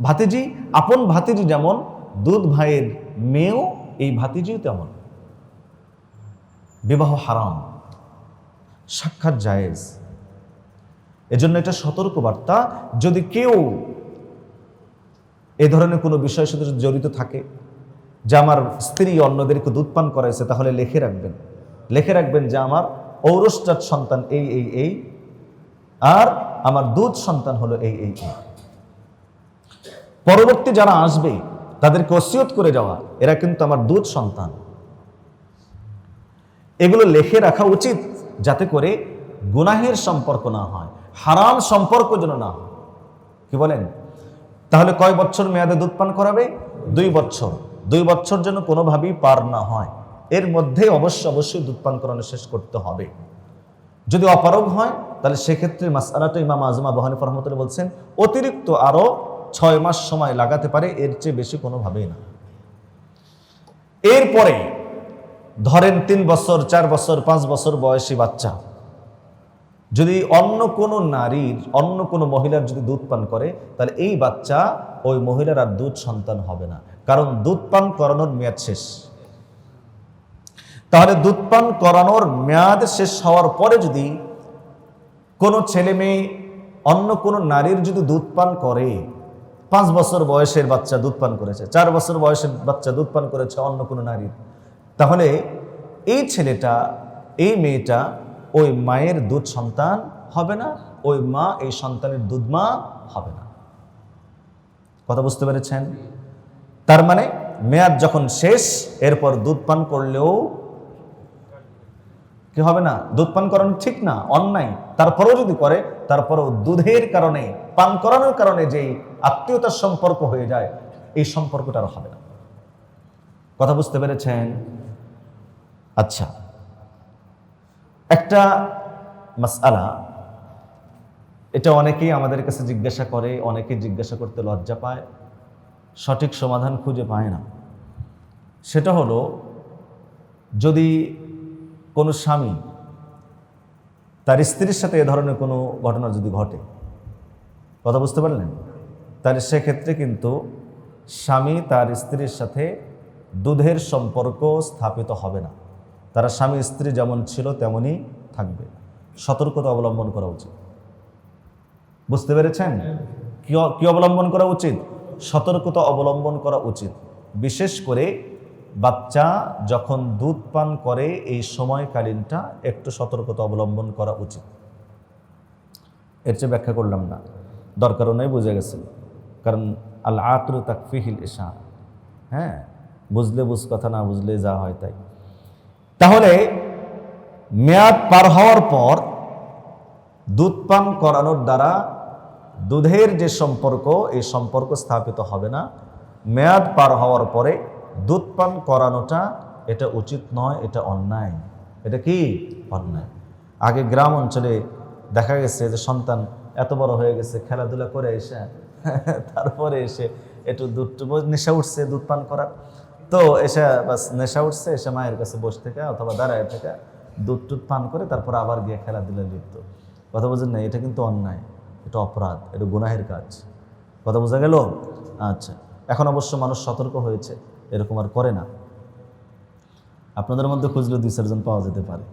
[SPEAKER 1] ভাতিজি, আপন ভাতিজি যেমন, দুধ ভাইয়ের মেয়েও এই ভাতিজিও তেমন। বিবাহ হারাম, সাক্ষাৎ জায়েজ। এজন্য এটা সতর্কবার্তা। যদি কেউ এ ধরনের কোনো বিষয়ের সাথে জড়িত থাকে যে আমার স্ত্রী অন্যদেরকে দুধ পান করাইছে, তাহলে লিখে রাখবেন যে আমার ঔরসজাত সন্তান এই, আর আমার দুধ সন্তান হলো এই। পরবর্তী যারা আসবে তাদেরকে ওসিয়ত করে যাওয়া, এরা কিন্তু আমার দুধ সন্তান। এগুলো লিখে রাখা উচিত, যাতে করে গুনাহের সম্পর্ক না হয়, হারাম সম্পর্ক যেন না হয়। কি বলেন? তাহলে কয় বছর মেয়াদে দুধ পান করাবে? 2 বছর। 2 বছর যেন কোনোভাবেই পার না হয়, এর মধ্যে অবশ্যই দুধ পান করানো শেষ করতে হবে। যদি অপারগ হয়, তাহলে সেক্ষেত্রে মাসআলাটা ইমাম আযম আবু হানিফা রাহমাতুল্লাহ বলছেন অতিরিক্ত আরো 6 মাস সময় লাগাতে পারে, এর চেয়ে বেশি কোনোভাবেই না। এরপরে ধরেন 3 বছর, 4 বছর, 5 বছর বয়সী বাচ্চা যদি অন্য কোনো মহিলার যদি দুধ পান করে, তাহলে এই বাচ্চা ওই মহিলার আর দুধ সন্তান হবে না, কারণ দুধ পান করানোর মেয়াদ শেষ। তাহলে দুধ পান করানোর মেয়াদ শেষ হওয়ার পরে যদি কোনো ছেলে মেয়ে অন্য কোনো নারীর যদি দুধ পান করে, 5 বছর বয়সের বাচ্চা দুধ পান করেছে, 4 বছর বয়সের বাচ্চা দুধ পান করেছে অন্য কোনো নারীর, তাহলে এই ছেলেটা, এই মেয়েটা ওই মায়ের দুধ সন্তান হবে না, ওই মা এই সন্তানের দুধ মা হবে না। কথা বুঝতে পেরেছেন? তার মানে মেয়াদ যখন শেষ, এরপর দুধ পান করলেও কি হবে না? দুধ পান করানো ঠিক না, অন্যায়। তারপরেও যদি করে, তারপরেও দুধের কারণে, পান করানোর কারণে যেই আত্মীয়তার সম্পর্ক হয়ে যায়, এই সম্পর্কটা আর হবে না। কথা বুঝতে পেরেছেন? আচ্ছা, একটা মাসআলা, এটা অনেকেই আমাদের কাছে জিজ্ঞাসা করে, অনেকে জিজ্ঞাসা করতে লজ্জা পায়, সঠিক সমাধান খুঁজে পায় না। সেটা হলো, যদি কোনো স্বামী তার স্ত্রীর সাথে এ ধরনের কোনো ঘটনা যদি ঘটে, কথা বুঝতে পারলেন, তাহলে সেক্ষেত্রে কিন্তু স্বামী তার স্ত্রীর সাথে দুধের সম্পর্ক স্থাপিত হবে না। তারা স্বামী স্ত্রী যেমন ছিল তেমনই থাকবে। সতর্কতা অবলম্বন করা উচিত। বুঝতে পেরেছেন? কি অবলম্বন করা উচিত? সতর্কতা অবলম্বন করা উচিত। বিশেষ করে বাচ্চা যখন দুধ পান করে, এই সময়কালীনটা একটু সতর্কতা অবলম্বন করা উচিত। এর চেয়ে ব্যাখ্যা করলাম না, দরকারও নেই, বুঝে গেছে। কারণ আল আকলু তাকফিহিল ইশারা, হ্যাঁ, বুঝলে বুঝ, কথা না বুঝলে যা হয় তাই। তাহলে মেয়াদ পার হওয়ার পর দুধ পান করানোর দ্বারা দুধের যে সম্পর্ক, এই সম্পর্ক স্থাপিত হবে না। মেয়াদ পার হওয়ার পরে দুধ পান করানোটা এটা উচিত নয়, এটা অন্যায়। এটা কি? অন্যায়। আগে গ্রাম অঞ্চলে দেখা গেছে যে সন্তান এত বড় হয়ে গেছে, খেলাধুলা করে এসে তারপরে এসে একটু দুধ নেশা উঠছে দুধ পান করার, তো এসে বাস নেশা উঠছে, এসে মায়ের কাছে বসে থেকে অথবা দাঁড়ায় থেকে দুধ টুধ পান করে তারপর আবার গিয়ে খেলাধুলা লিপ্ত। কথা বুঝেন না? এটা কিন্তু অন্যায়, এটা অপরাধ, এটা গুনাহের কাজ। কথা বোঝা গেল? আচ্ছা, এখন অবশ্য মানুষ সতর্ক হয়েছে, এরকম আর করে না। আপনাদের মধ্যে খুঁজলে 2-4 জন পাওয়া যেতে পারে।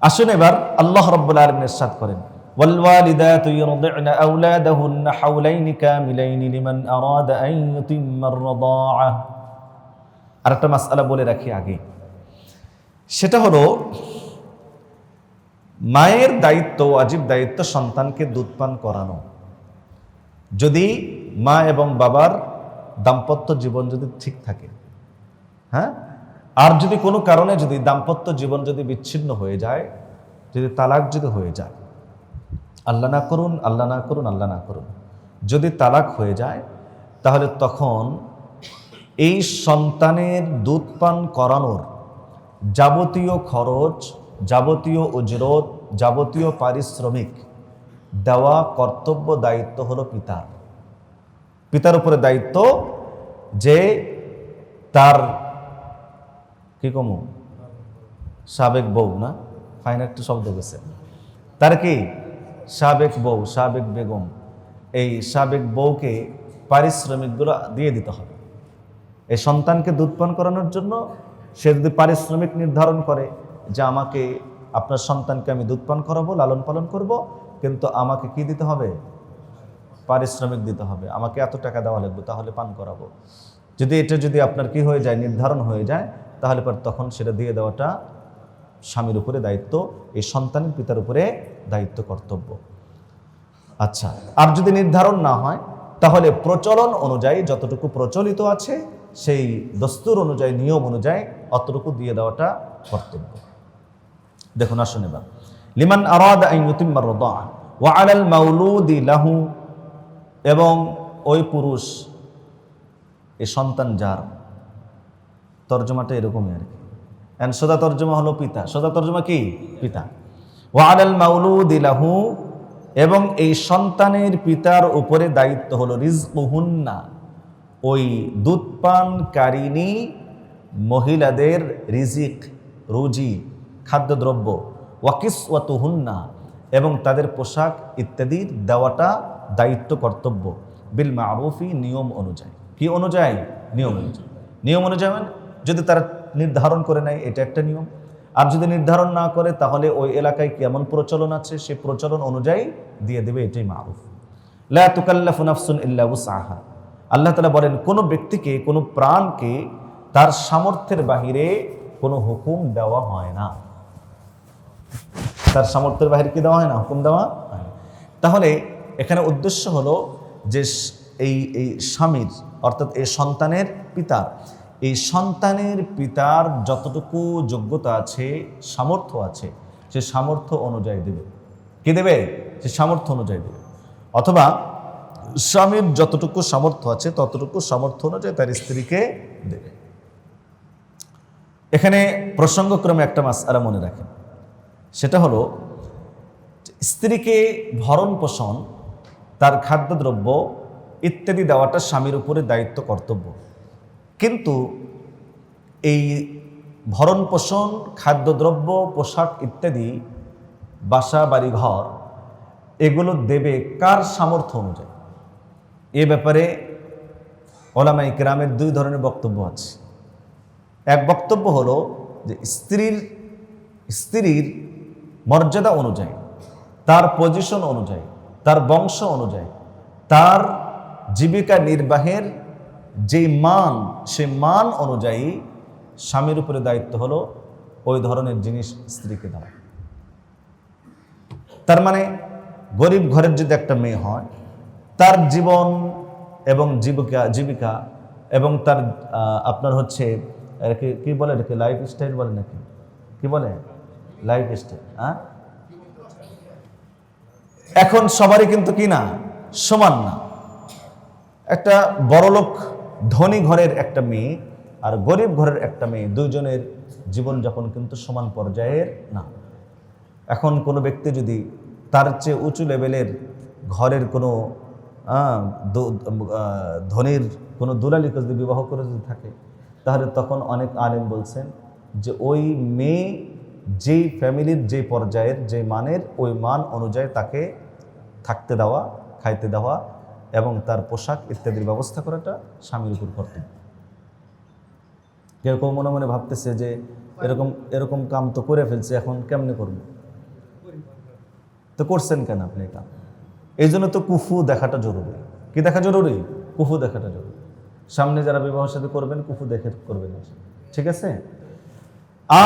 [SPEAKER 1] আসুন এবার আল্লাহ রাব্বুল আলামিন ইরশাদ করেন, ওয়ালওয়ালিদাতু ইরদি'না আওলাদাহুন্না হাওলাইনি কামিলাইনি লিমান আরাদা আন ইউতিম্মার রাদাআ। আরেকটা মাসআলা বলে রাখি আগে, সেটা হলো মায়ের দায়িত্ব, ওয়াজিব দায়িত্ব সন্তানকে দুধ পান করানো। যদি মা এবং বাবার দাম্পত্য জীবন যদি ঠিক থাকে, হ্যাঁ, আর যদি কোনো কারণে যদি দাম্পত্য জীবন যদি বিচ্ছিন্ন হয়ে যায়, যদি তালাক যদি হয়ে যায়, আল্লাহ না করুন, আল্লাহ না করুন, আল্লাহ না করুন, যদি তালাক হয়ে যায়, তাহলে তখন এই সন্তানের দুধ পান করানোর যাবতীয় খরচ, যাবতীয় উজরত, যাবতীয় পারিশ্রমিক দেওয়া কর্তব্য, দায়িত্ব হলো পিতার। পিতার উপরে দায়িত্ব যে তার কি কমু সাবেক বউ, না ফাইন একটা শব্দ গেছে, তার কি সাবেক বউ, সাবেক বেগম, এই সাবেক বউকে পারিশ্রমিকগুলো দিয়ে দিতে হবে। এই সন্তানকে দুধ পান করানোর জন্য সে যদি পারিশ্রমিক নির্ধারণ করে যে আমাকে, আপনার সন্তানকে আমি দুধ পান করাবো, লালন পালন করব, কিন্তু আমাকে কি দিতে হবে, পারিশ্রমিক দিতে হবে, আমাকে এত টাকা দেওয়া লাগবে, তাহলে পান করাবো। যদি এটা যদি আপনার কি হয়ে যায়, নির্ধারণ হয়ে যায়, তাহলে পর তখন সেটা দিয়ে দেওয়াটা স্বামীর উপরে দায়িত্ব, এই সন্তানের পিতার উপরে দায়িত্ব, কর্তব্য। আচ্ছা, আর যদি নির্ধারণ না হয়, তাহলে প্রচলন অনুযায়ী যতটুকু প্রচলিত আছে সেই দস্তুর অনুযায়ী, নিয়ম অনুযায়ী অতটুকু দিয়ে দেওয়াটা কর্তব্য। দেখুন, আসুন এবার, লিমান আরাদা আন ইউতিম্মা রাদাআ ওয়া আলাল মাউলুদি লাহু, এবং ওই পুরুষ, এই সন্তান যার, তর্জমাটা এরকমই আর কি, সোজা তর্জমা হলো পিতা, সোজা তর্জমা কি পিতা। ওয়া আলাল মাউলুদি লাহু, এবং এই সন্তানের পিতার উপরে দায়িত্ব হলো রিজকুহুন্না, ওই দুধপানকারিণী মহিলাদের রিজিক, রুজি, খাদ্যদ্রব্য, ওয়াকিসওয়াতুহুন্না, এবং তাদের পোশাক ইত্যাদি দেওয়াটা দায়িত্ব, কর্তব্য, বিল মারুফি, নিয়ম অনুযায়ী। কি অনুযায়ী? নিয়ম অনুযায়ী। নিয়ম অনুযায়ী মানে যদি তারা নির্ধারণ করে নেয়, এটা একটা নিয়ম। আর যদি নির্ধারণ না করে, তাহলে ওই এলাকায় কেমন প্রচলন আছে সেই প্রচলন অনুযায়ী দিয়ে দেবে, এটাই মারুফ। লা তুকাল্লাফু নাফসুন ইল্লা উসআহা, আল্লাহ তাআলা বলেন, কোনো ব্যক্তিকে, কোনো প্রাণকে তার সামর্থ্যের বাহিরে কোনো হুকুম দেওয়া হয় না। তার সামর্থ্যের বাহিরে কি দেওয়া হয় না? হুকুম দেওয়া হয় না। তাহলে এখানে উদ্দেশ্য হলো যে এই স্বামীর, অর্থাৎ এই সন্তানের পিতা, এই সন্তানের পিতার যতটুকু যোগ্যতা আছে, সামর্থ্য আছে, সে সামর্থ্য অনুযায়ী দেবে। কি দেবে? সে সামর্থ্য অনুযায়ী দেবে। অথবা স্বামীর যতটুকু সামর্থ্য আছে ততটুকু সামর্থ্য অনুযায়ী তার স্ত্রীকে দেবে। এখানে প্রসঙ্গক্রমে একটা মাসআলা মনে রাখেন, সেটা হলো স্ত্রীকে ভরণ পোষণ, তার খাদ্যদ্রব্য ইত্যাদি দেওয়াটা স্বামীর উপরে দায়িত্ব, কর্তব্য। কিন্তু এই ভরণ পোষণ, খাদ্যদ্রব্য, পোশাক ইত্যাদি, বাসা বাড়ি ঘর, এগুলো দেবে কার সামর্থ্য অনুযায়ী? এ ব্যাপারে ওলামায়ে কেরামের দুই ধরনের বক্তব্য আছে। এক বক্তব্য হলো যে স্ত্রীর মর্যাদা অনুযায়ী, তার পজিশন অনুযায়ী, তার বংশ অনুযায়ী, তার জীবিকা নির্বাহের যে মান, সে মান অনুযায়ী স্বামীর উপরে দায়িত্ব হলো ওই ধরনের জিনিস স্ত্রীকে দেওয়া। তার মানে গরিব ঘরের যদি একটা মেয়ে হয়, তার জীবন এবং জীবিকা এবং তার আপনার হচ্ছে কি বলে, এটাকে লাইফ স্টাইল বলে নাকি কি বলে, লাইফ স্টাইল। হ্যাঁ, এখন সবারই কিন্তু কি না, সমান না। একটা বড়লোক ধনী ঘরের একটা মেয়ে আর গরিব ঘরের একটা মেয়ে, দুইজনের জীবনযাপন কিন্তু সমান পর্যায়ের না। এখন কোনো ব্যক্তি যদি তার চেয়ে উঁচু লেভেলের ঘরের কোনো ধনীর কোনো দুলালিকে যদি বিবাহ করে যদি থাকে, তাহলে তখন অনেক আলেম বলছেন যে ওই মেয়ে যেই ফ্যামিলির যে পর্যায়ের, যে মানের, ওই মান অনুযায়ী তাকে থাকতে দেওয়া, খাইতে দেওয়া এবং তার পোশাক ইত্যাদির ব্যবস্থা করাটা স্বামীর উপর কর্তব্য। কেউ কেউ মনে মনে ভাবতেছে যে এরকম কাম তো করে ফেলছে, এখন কেমনে করব? তো করছেন কেন আপনি এটা? এই জন্য তো কুফু দেখাটা জরুরি। কি দেখা জরুরি? কুফু দেখাটা জরুরি। সামনে যারা বিবাহ সাথে করবেন, কুফু দেখে করবেন, ঠিক আছে?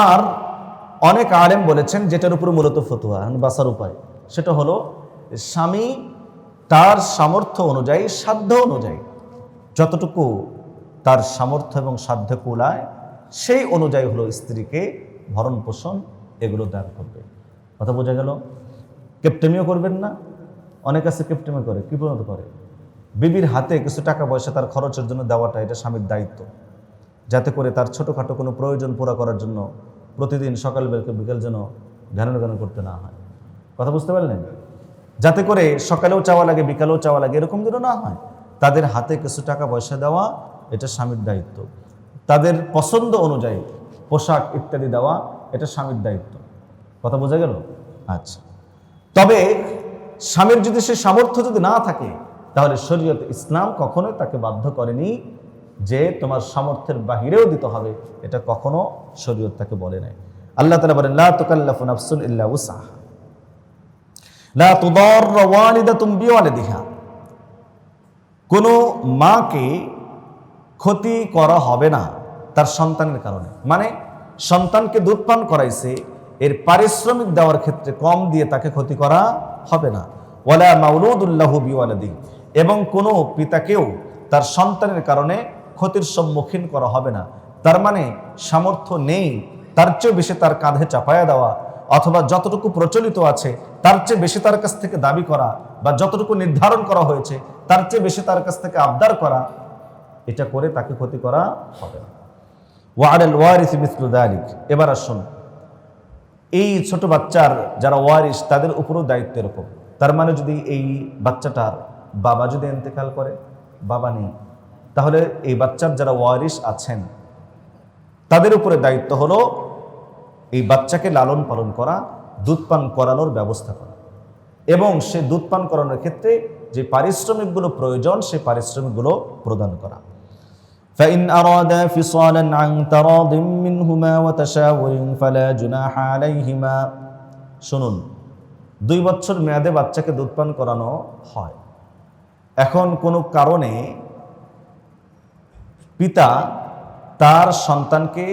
[SPEAKER 1] আর অনেক আলেম বলেছেন, যেটার উপর মূলত ফতোয়া, বাঁচার উপায়, সেটা হলো স্বামী তার সামর্থ্য অনুযায়ী, সাধ্য অনুযায়ী, যতটুকু তার সামর্থ্য এবং সাধ্য কুলায় সেই অনুযায়ী হলো স্ত্রীকে ভরণ পোষণ এগুলো দান করবে। কথা বোঝা গেল? কেপ্টেমিও করবেন না। অনেক আছে কেপ্টেমি করে, কি পরিণত করে, বিবির হাতে কিছু টাকা পয়সা তার খরচের জন্য দেওয়াটা এটা স্বামীর দায়িত্ব, যাতে করে তার ছোটোখাটো কোনো প্রয়োজন পুরা করার জন্য প্রতিদিন সকাল বিকেল যেন ধ্যান করতে না হয়। কথা বুঝতে পারলেন? যাতে করে সকালেও চাওয়া লাগে বিকালেও চাওয়া লাগে এরকম যেন না হয়। তাদের হাতে কিছু টাকা পয়সা দেওয়া এটা স্বামীর দায়িত্ব। তাদের পছন্দ অনুযায়ী পোশাক ইত্যাদি দেওয়া এটা স্বামীর দায়িত্ব। কথা বোঝা গেল? আচ্ছা, তবে স্বামীর যদি সে সামর্থ্য যদি না থাকে, তাহলে শরীয়ত ইসলাম কখনোই তাকে বাধ্য করেনি যে তোমার সামর্থ্যের বাহিরেও দিতে হবে, এটা কখনো শরীয়ত তাকে বলে নাই। আল্লাহ তাআলা বলেন, লা তুকাল্লাফু নাফসুন ইল্লা উসআহা লা তুদাররা ওয়ালিদাতুন বিওয়ালিদিহা। কোনো মাকে ক্ষতি করা হবে না তার সন্তানের কারণে। মানে সন্তানকে দুধ পান করাইছে, এর পারিশ্রমিক দেওয়ার ক্ষেত্রে কম দিয়ে তাকে ক্ষতি করা হবে না। ওয়ালা মাউলুদুন লাহু বিওয়ালিদিহি, এবং কোনো পিতাকেও তার সন্তানের কারণে ক্ষতির সম্মুখীন করা হবে না। তার মানে সামর্থ্য নেই, তার চেয়ে বেশি তার কাঁধে চাপায়া দেওয়া, অথবা যতটুকু প্রচলিত আছে তার চেয়ে বেশি তার কাছ থেকে দাবি করা, বা যতটুকু নির্ধারণ করা হয়েছে তার চেয়ে বেশি তার কাছ থেকে আবদার করা, এটা করে তাকে ক্ষতি করা হবে না। ওয়ালাল ওয়ারিসি মিসলু যালিক। এবার আসুন, এই ছোট বাচ্চার যারা ওয়ারিস তাদের উপরও দায়িত্ব এরকম। তার মানে যদি এই বাচ্চাটার বাবা যদি ইন্তেকাল করে, বাবা নেই, তাহলে এই বাচ্চার যারা ওয়ারিস আছেন তাদের উপরে দায়িত্ব হলো এই বাচ্চাকে লালন পালন করা, দুধ পান করানোর ব্যবস্থা করা, এবং সে দুধ পান করানোর ক্ষেত্রে যে পারিশ্রমিকগুলো প্রয়োজন সেই পারিশ্রমিকগুলো প্রদান করা। فإن أرادا فصالا عن تراض منهما وتشاور فلا جناح عليهما। শুনুন, 2 বছর মেয়াদে বাচ্চাকে দুধ পান করানো হয়। এখন কোনো কারণে পিতা তার সন্তানকে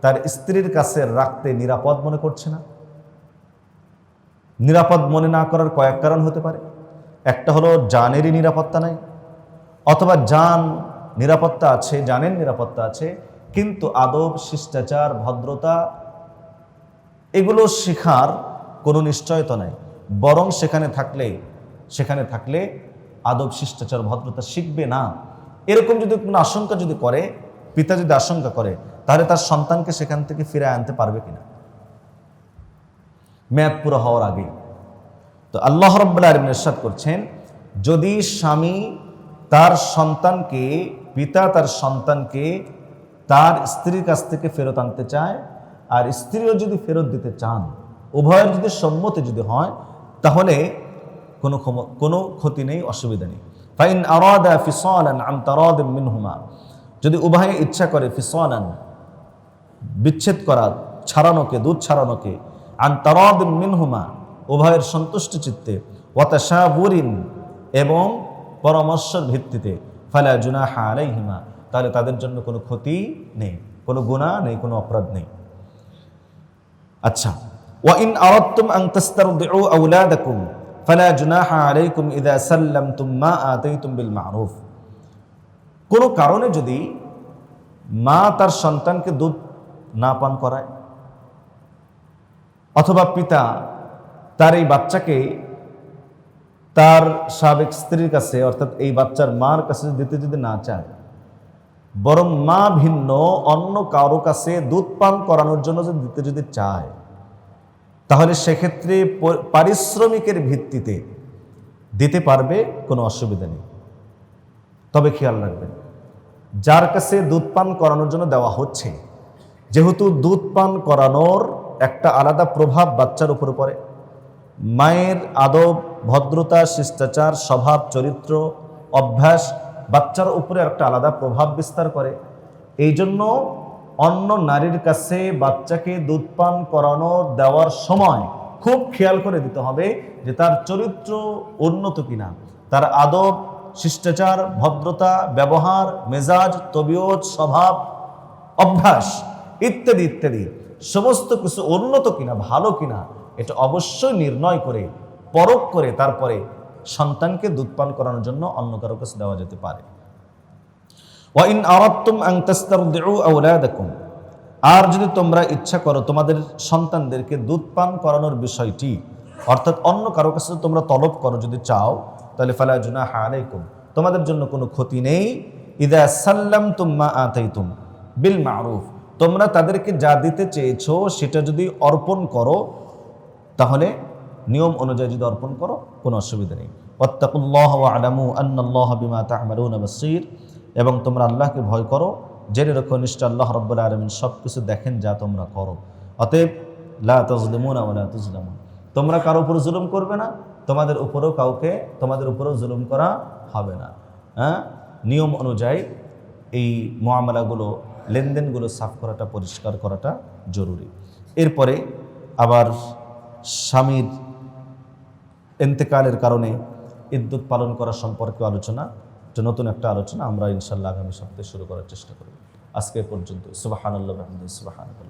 [SPEAKER 1] তার স্ত্রীর কাছে রাখতে নিরাপদ মনে করছে না। নিরাপদ মনে না করার কয়েক কারণ হতে পারে। একটা হলো জানেরই নিরাপত্তা নাই, অথবা জান নিরাপত্তা আছে, জানের নিরাপত্তা আছে, কিন্তু আদব, শিষ্টাচার, ভদ্রতা এগুলো শেখার কোনো নিশ্চয়তা নাই। বরং সেখানে থাকলে আদব, শিষ্টাচার, ভদ্রতা শিখবে না। এরকম যদি কোনো আশঙ্কা যদি করে, পিতা যদি আশঙ্কা করে, তাহলে তার সন্তানকে সেখান থেকে ফিরে আনতে পারবে কিনা মেয়াদ পুরো হওয়ার আগে। তো আল্লাহ রাব্বুল আলামিন ইরশাদ করছেন, যদি স্বামী তার সন্তানকে, পিতা তার সন্তানকে তার স্ত্রীর কাছ থেকে ফেরত আনতে চায়, আর স্ত্রীও যদি ফেরত দিতে চান, উভয়ের যদি সম্মতি যদি হয়, তাহলে কোনো ক্ষতি নেই, অসুবিধা নেই। ফাইন আরাদা ফিসালান আন তারাদিম মিনহুমা, যদি উভয়ে ইচ্ছা করে ফিসালান বিচ্ছেদ করা, ছাড়ানোকে, দুধ ছাড়ানোকে, আন তারাদিম মিনহুমা উভয়ের সন্তুষ্ট চিত্তে, ওয়া তাশাবুরিন এবং পরামর্শের ভিত্তিতে, ফালা জুনাহা আলাইহিমা তাহলে তাদের জন্য কোনো ক্ষতি নেই, কোনো গুনাহ নেই, কোনো অপরাধ নেই। আচ্ছা, ওয়া ইন আরাদতুম আন তাস্তারদিউ আওলাদাকুম ফালা জুনাহা আলাইকুম ইযা সাল্লামতুম মা আতাইতুম বিল মারুফ। কোনো কারণে যদি মা তার সন্তানকে দুধ না পান করায়, অথবা পিতা তার এই বাচ্চাকে তার সাবেক স্ত্রীর কাছে, অর্থাৎ এই বাচ্চার মার কাছে দিতে যদি না চায়, বরং মা ভিন্ন অন্য কারো কাছে দুধ পান করানোর জন্য দিতে যদি চায়, তাহলে সেক্ষেত্রে পারিশ্রমিকের ভিত্তিতে দিতে পারবে, কোনো অসুবিধা নেই। তবে খেয়াল রাখবেন, যার কাছে দুধ পান করানোর জন্য দেওয়া হচ্ছে, যেহেতু দুধ পান করানোর একটা আলাদা প্রভাব বাচ্চার উপর পড়ে, মায়ের আদব, ভদ্রতা, শিষ্টাচার, স্বভাব, চরিত্র, অভ্যাস বাচ্চার উপরে একটা আলাদা প্রভাব বিস্তার করে। এই জন্য অন্য নারীর কাছে বাচ্চাকে দুধ পান করানো দেওয়ার সময় খুব খেয়াল করে দিতে হবে যে তার চরিত্র উন্নত কিনা, তার আদব, শিষ্টাচার, ভদ্রতা, ব্যবহার, মেজাজ, তবিয়ত, স্বভাব, অভ্যাস ইত্যাদি ইত্যাদি সমস্ত কিছু উন্নত কিনা, ভালো কিনা, এটা অবশ্যই নির্ণয় করে, পরখ করে তারপরে সন্তানকে দুধ পান করানোর জন্য অন্য কারো কাছে দেওয়া যেতে পারে। ওয়াইন আরাদতুম আন তাস্তারদিউ আওলাদাকুম, আর যদি তোমরা ইচ্ছা করো তোমাদের সন্তানদেরকে দুধ পান করানোর বিষয়টি, অর্থাৎ অন্য কারো কাছে তোমরা তলব করো, যদি চাও, তাহলে ফালা জুনাহা আলাইকুম, তোমাদের জন্য কোনো ক্ষতি নেই। ইদা সাল্লামতুম মা আতাইতুম বিল মারুফ, তোমরা তাদেরকে যা দিতে চেয়েছো সেটা যদি অর্পণ করো, তাহলে নিয়ম অনুযায়ী যদি অর্পণ করো কোনো অসুবিধা নেই। ওয়াত্তাকুল্লাহ ওয়া'লামু আন্নাল্লাহা বিমা তা'মালুনা বাসীর, এবং তোমরা আল্লাহকে ভয় করো, জেনে রাখো নিশ্চয় আল্লাহ রাব্বুল আলামিন সব কিছু দেখেন যা তোমরা করো। অতএব লা তাজলিমুনা ওয়া লা তুজলামুন, তোমরা কারো উপর জুলুম করবে না, তোমাদের উপরেও জুলুম করা হবে না। হ্যাঁ, নিয়ম অনুযায়ী এই মুআমালাগুলো, লেনদেনগুলো সাফ করাটা, পরিষ্কার করাটা জরুরি। এরপরে আবার স্বামীর ইন্তেকালের কারণে ইদ্যুৎ পালন করা সম্পর্কে আলোচনা, নতুন একটা আলোচনা আমরা ইনশাআল্লাহ আগামী সপ্তাহে শুরু করার চেষ্টা করব। আজকে পর্যন্ত সুবহানাল্লাহি ওয়া বিহামদিহি সুবহানাল্লাহ।